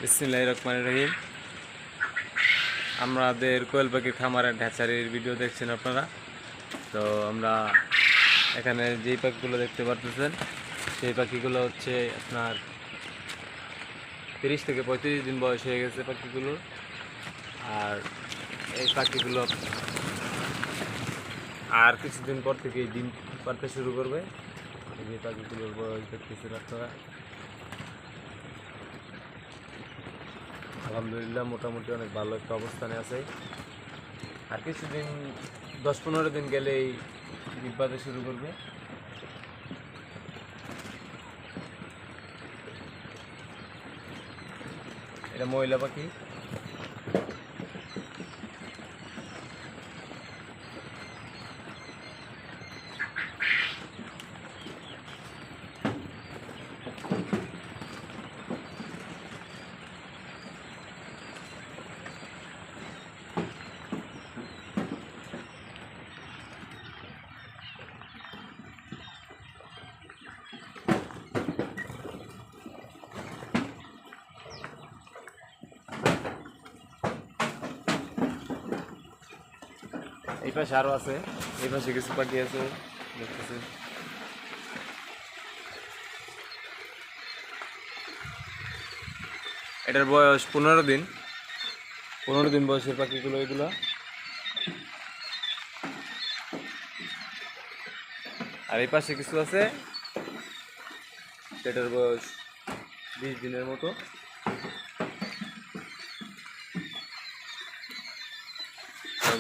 বিসমিল্লাহির রহমানির রহিম। আমাদের কোয়েল পাখির খামারের ঢাচারির ভিডিও দেখছেন আপনারা। তো আমরা এখানে যেই পাখিগুলো দেখতে পারতেছেন সেই পাখিগুলো হচ্ছে আপনার 30 থেকে 35 দিন বয়স হয়ে গেছে পাখিগুলোর। আর এই পাখিগুলো আর কিছুদিন পর থেকে ডিম পাড়তে শুরু করবে। এই যে পাখিগুলোর বয়স দেখতেছেন আপনারা। আলহামদুলিল্লাহ মোটামুটি অনেক ভালো একটা অবস্থানে আছে। আর কিছুদিন 10-15 দিন গেলেই ডিম পাড়তে শুরু করবে। এটা মহিলা পাখি। এই পাশে আরো আছে, এই পাশে কিছু পাখি আছে দেখতেছি। এটার বয়স 15 দিন। 15 দিন বয়সের পাখিগুলো এগুলো। আর এই পাশে কিছু আছে সেটার বয়স 20 দিনের মতো।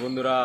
বন্ধুরা